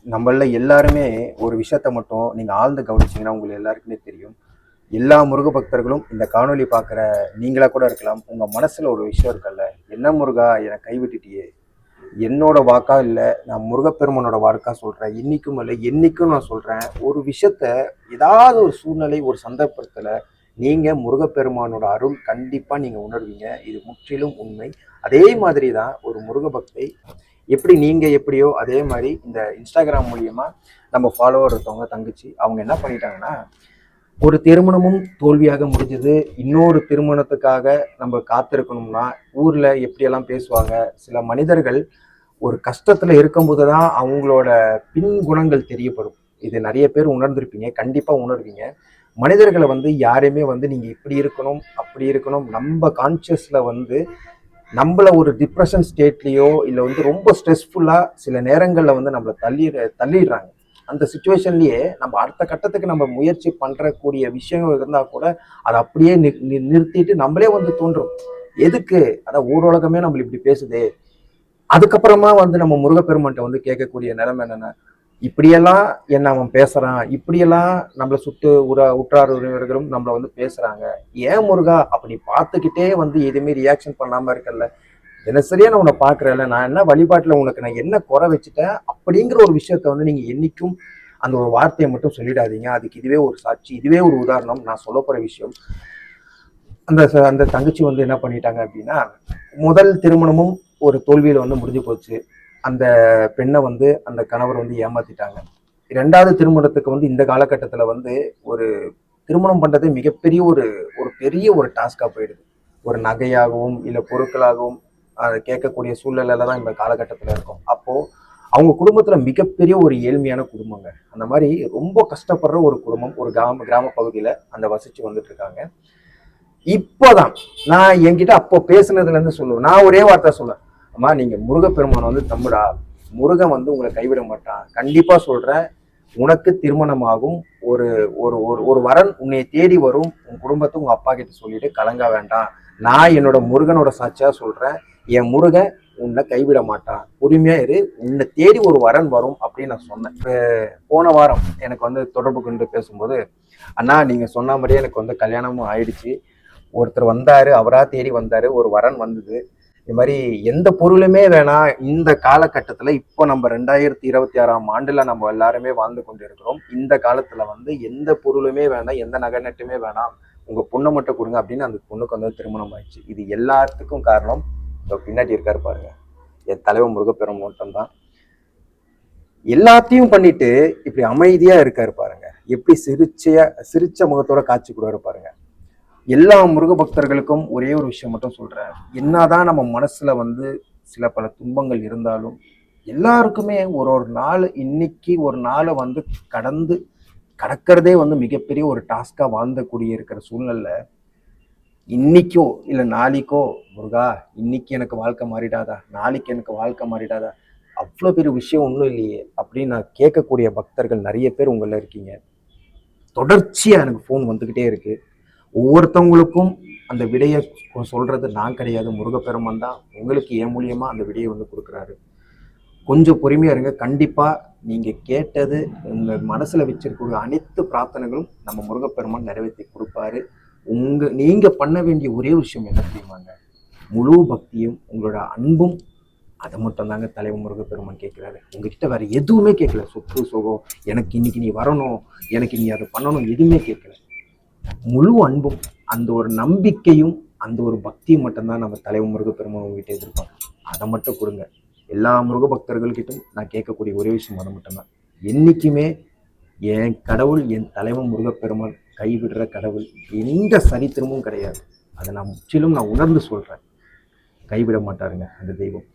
நம்மள எல்லாருமே ஒரு விஷயத்த மட்டும் நீங்க ஆழ்ந்து கவனிச்சீங்கன்னா உங்களுக்கு எல்லாருக்குமே தெரியும். எல்லா முருக பக்தர்களும் இந்த காணொளி பார்க்குற நீங்களா கூட இருக்கலாம். உங்க மனசுல ஒரு விஷயம் இருக்குல்ல, என்ன முருகா என்னை கைவிட்டுட்டியே, என்னோட வாக்கா இல்லை, நான் முருகப்பெருமானோட வாக்கா சொல்றேன், இன்னைக்கும் இல்லை என்னைக்கும் நான் சொல்றேன். ஒரு விஷயத்த ஏதாவது ஒரு சூழ்நிலை ஒரு சந்தர்ப்பத்துல நீங்க முருகப்பெருமானோட அருள் கண்டிப்பா நீங்க உணர்வீங்க. இது முற்றிலும் உண்மை. அதே மாதிரி தான் ஒரு முருக பக்தை எப்படி நீங்க எப்படியோ அதே மாதிரி இந்த இன்ஸ்டாகிராம் மூலியமா நம்ம ஃபாலோவர் இருக்கவங்க தங்கச்சி அவங்க என்ன பண்ணிட்டாங்கன்னா, ஒரு திருமணமும் தோல்வியாக முடிஞ்சது. இன்னொரு திருமணத்துக்காக நம்ம காத்திருக்கணும்னா ஊர்ல எப்படியெல்லாம் பேசுவாங்க. சில மனிதர்கள் ஒரு கஷ்டத்துல இருக்கும்போது தான் அவங்களோட பின் குணங்கள் தெரியப்படும். இது நிறைய பேர் உணர்ந்திருப்பீங்க, கண்டிப்பா உணர்வீங்க. மனிதர்களை வந்து யாரையுமே வந்து நீங்க இப்படி இருக்கணும் அப்படி இருக்கணும் நம்ம கான்சியஸ்ல வந்து நம்மள ஒரு டிப்ரெஷன் ஸ்டேட்லேயோ இல்லை வந்து ரொம்ப ஸ்ட்ரெஸ்ஃபுல்லாக சில நேரங்களில் வந்து நம்மளை தள்ளிடுறாங்க. அந்த சுச்சுவேஷன்லேயே நம்ம அடுத்த கட்டத்துக்கு நம்ம முயற்சி பண்ணுறக்கூடிய விஷயங்கள் இருந்தால் கூட அதை அப்படியே நிறுத்திட்டு நம்மளே வந்து தோன்றும், எதுக்கு அதான் ஊரடகமே நம்மள இப்படி பேசுதே. அதுக்கப்புறமா வந்து நம்ம முருகப்பெருமான்ட்ட வந்து கேட்கக்கூடிய நிலைமை என்னென்ன, இப்படியெல்லாம் என்ன அவன் பேசுறான், இப்படியெல்லாம் நம்மளை உற்றார் உறவினர்களும் நம்மளை வந்து பேசுறாங்க, ஏன் முருகா அப்படி பார்த்துக்கிட்டே வந்து எதுவுமே ரியாக்ஷன் பண்ணாம இருக்கல, தினசரியா நான் உன்னை பாக்குறேன்ல, நான் என்ன வழிபாட்டுல உனக்கு நான் என்ன குறை வச்சுட்டேன் அப்படிங்கிற ஒரு விஷயத்த வந்து நீங்க என்னைக்கும் அந்த ஒரு வார்த்தையை மட்டும் சொல்லிடாதீங்க. அதுக்கு இதுவே ஒரு சாட்சி, இதுவே ஒரு உதாரணம். நான் சொல்ல போற விஷயம், அந்த அந்த தங்கச்சி வந்து என்ன பண்ணிட்டாங்க அப்படின்னா, முதல் திருமணமும் ஒரு தோல்வியில வந்து முடிஞ்சு போச்சு. அந்த பெண்ணை வந்து அந்த கணவர் வந்து ஏமாத்திட்டாங்க. இரண்டாவது திருமணத்துக்கு வந்து இந்த காலகட்டத்துல வந்து ஒரு திருமணம் பண்றதே மிகப்பெரிய ஒரு ஒரு பெரிய ஒரு டாஸ்கா போயிடுது. ஒரு நகையாகவும் இல்லை பொருட்களாகவும் அதை கேட்கக்கூடிய சூழ்நிலையில தான் இந்த காலகட்டத்துல இருக்கும். அப்போ அவங்க குடும்பத்துல மிகப்பெரிய ஒரு ஏழ்மையான குடும்பங்க. அந்த மாதிரி ரொம்ப கஷ்டப்படுற ஒரு குடும்பம் ஒரு கிராம பகுதியில அந்த வசிச்சு வந்துட்டு இருக்காங்க. இப்போதான் நான் என்கிட்ட அப்போ பேசுனதுல இருந்து சொல்லுவேன், நான் ஒரே வார்த்தை சொல்லுவேன், அம்மா நீங்க முருகப்பெருமான் வந்து தம்புடா, முருகன் வந்து உங்களை கைவிட மாட்டான், கண்டிப்பா சொல்றேன். உனக்கு திருமணமாகும், ஒரு ஒரு ஒரு வரன் உன்னை தேடி வரும், உன் குடும்பத்தை உங்க அப்பா கிட்ட சொல்லிட்டு கலங்க வேண்டாம், நான் என்னோட முருகனோட சாட்சியா சொல்றேன், என் முருகன் உன்னை கைவிட மாட்டான், உரிமையா இரு, உன்னை தேடி ஒரு வரன் வரும் அப்படின்னு நான் சொன்னேன். போன வாரம் எனக்கு வந்து தொடர்பு கொண்டு பேசும்போது, அண்ணா நீங்க சொன்ன மாதிரியே எனக்கு வந்து கல்யாணமும் ஆயிடுச்சு, ஒருத்தர் வந்தாரு, அவரா தேடி வந்தாரு, ஒரு வரன் வந்தது. இது மாதிரி எந்த பொருளுமே வேணாம் இந்த காலகட்டத்துல, இப்போ நம்ம 2026ஆம் ஆண்டுல நம்ம எல்லாருமே வாழ்ந்து கொண்டு இருக்கிறோம். இந்த காலத்துல வந்து எந்த பொருளுமே வேணாம், எந்த நகை நட்டுமே வேணாம், உங்க பொண்ணை மட்டும் கொடுங்க அப்படின்னு அந்த பொண்ணுக்கு வந்து திருமணம் ஆயிடுச்சு. இது எல்லாத்துக்கும் காரணம் இப்போ பின்னாடி இருக்காரு பாருங்க, என் தலைவர் முருகப்பெருமான் மட்டும்தான். எல்லாத்தையும் பண்ணிட்டு இப்படி அமைதியா இருக்காரு பாருங்க, எப்படி சிரிச்ச முகத்தோட காட்சி கொடுவாரு பாருங்க. எல்லா முருக பக்தர்களுக்கும் ஒரே ஒரு விஷயம் மட்டும் சொல்றேன், என்னதான் நம்ம மனசுல வந்து சில பல துன்பங்கள் இருந்தாலும் எல்லாருக்குமே ஒரு ஒரு நாள், இன்னைக்கு ஒரு நாளை வந்து கடக்கிறதே வந்து மிகப்பெரிய ஒரு டாஸ்கா வாழ்ந்தக்கூடிய இருக்கிற சூழ்நிலை, இன்னைக்கோ இல்லை நாளைக்கோ முருகா இன்னைக்கு எனக்கு வாழ்க்கை மாறிடாதா, நாளைக்கு எனக்கு வாழ்க்கை மாறிடாதா, அவ்வளோ பெரிய விஷயம் ஒன்றும் இல்லையே அப்படின்னு நான் கேட்கக்கூடிய பக்தர்கள் நிறைய பேர் உங்களில் இருக்கீங்க. தொடர்ச்சியா எனக்கு ஃபோன் வந்துக்கிட்டே இருக்கு. ஒவ்வொருத்தவங்களுக்கும் அந்த விடையை சொல்றது நான் கிடையாது, முருகப்பெருமான் தான் உங்களுக்கு என் மூலியமா அந்த விடையை வந்து கொடுக்குறாரு. கொஞ்சம் பொறுமையா இருங்க. கண்டிப்பா நீங்க கேட்டது, உங்க மனசுல வச்சிருக்க அனைத்து பிரார்த்தனைகளும் நம்ம முருகப்பெருமான் நிறைவேற்றி கொடுப்பாரு. நீங்க பண்ண வேண்டிய ஒரே விஷயம் என்ன தெரியுமாங்க, முழு பக்தியும் உங்களோட அன்பும், அதை மட்டும் தாங்க தலைவர் முருகப்பெருமான் கேட்கிறாரு. உங்ககிட்ட வேற எதுவுமே கேட்கல, சொத்து சுகம், எனக்கு இன்னைக்கு நீ வரணும், எனக்கு நீ அதை பண்ணணும், எதுவுமே கேட்கல. முழு அன்பும் அந்த ஒரு நம்பிக்கையும் அந்த ஒரு பக்தியும் மட்டும்தான் நம்ம தலைவர் முருகப்பெருமான் உங்ககிட்ட எதிர்ப்பாங்க. அதை மட்டும் கொடுங்க. எல்லா முருக பக்தர்கள்கிட்டும் நான் கேட்கக்கூடிய ஒரே விஷயம் அதை மட்டும்தான். என்னைக்குமே என் கடவுள், என் தலைவன் முருகப்பெருமான் கைவிடுற கடவுள் எந்த சரித்திரமும் கிடையாது. அதை நான் முற்றிலும் நான் உணர்ந்து சொல்றேன், கைவிட மாட்டாருங்க அந்த தெய்வம்.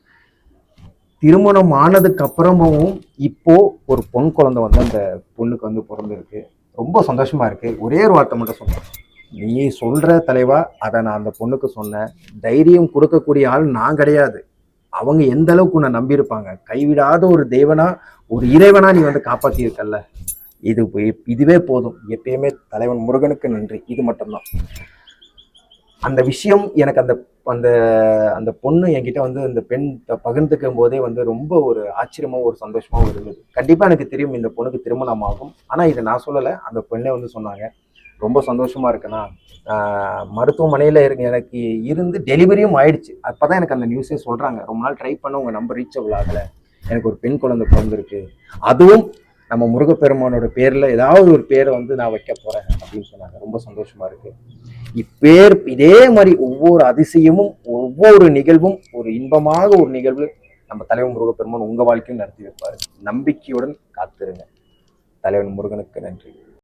திருமணம் ஆனதுக்கு அப்புறமும் இப்போ ஒரு பொன் குழந்தை வந்து அந்த பொண்ணுக்கு வந்து பிறந்திருக்கு. ரொம்ப சந்தோஷமா இருக்கு. ஒரே ஒரு வார்த்தை மட்டும் சொன்னேன், நீ சொல்ற தலைவா, அதை நான் அந்த பொண்ணுக்கு சொன்னேன். தைரியம் கொடுக்கக்கூடிய ஆள் நான் கிடையாது, அவங்க எந்த அளவுக்கு உன்னை நம்பியிருப்பாங்க, கைவிடாத ஒரு தெய்வனா ஒரு இறைவனா நீ வந்து காப்பாத்தி இருக்கல்ல, இதுவே போதும். எப்பயுமே தலைவன் முருகனுக்கு நன்றி, இது மட்டும்தான். அந்த விஷயம் எனக்கு அந்த அந்த அந்த பொண்ணு என்கிட்ட வந்து அந்த பெண் பகிர்ந்துக்கும் போதே வந்து ரொம்ப ஒரு ஆச்சரியமாவும் ஒரு சந்தோஷமாவும் இருந்தது. கண்டிப்பா எனக்கு தெரியும் இந்த பொண்ணுக்கு திருமணம் ஆகும். ஆனா இதை நான் சொல்லலை, அந்த பெண்ணே வந்து சொன்னாங்க. ரொம்ப சந்தோஷமா இருக்குண்ணா. மருத்துவமனையில எனக்கு இருந்து டெலிவரியும் ஆயிடுச்சு. அப்பதான் எனக்கு அந்த நியூஸே சொல்றாங்க. ரொம்ப நாள் ட்ரை பண்ண உங்க நம்பர் ரீச்சபிள் ஆகல, எனக்கு ஒரு பெண் குழந்தை பிறந்திருக்கு, அதுவும் நம்ம முருகப்பெருமானோட பேர்ல ஏதாவது ஒரு பேரை வந்து நான் வைக்க போறேன் அப்படின்னு சொன்னாங்க. ரொம்ப சந்தோஷமா இருக்கு. இப்பேர் இதே மாதிரி ஒவ்வொரு அதிசயமும் ஒவ்வொரு நிகழ்வும் ஒரு இன்பமாக ஒரு நிகழ்வு நம்ம தலைவன் முருகப்பெருமான் உங்க வாழ்க்கையும் நடத்தி வைப்பாரு. நம்பிக்கையுடன் காத்திருங்க. தலைவன் முருகனுக்கு நன்றி.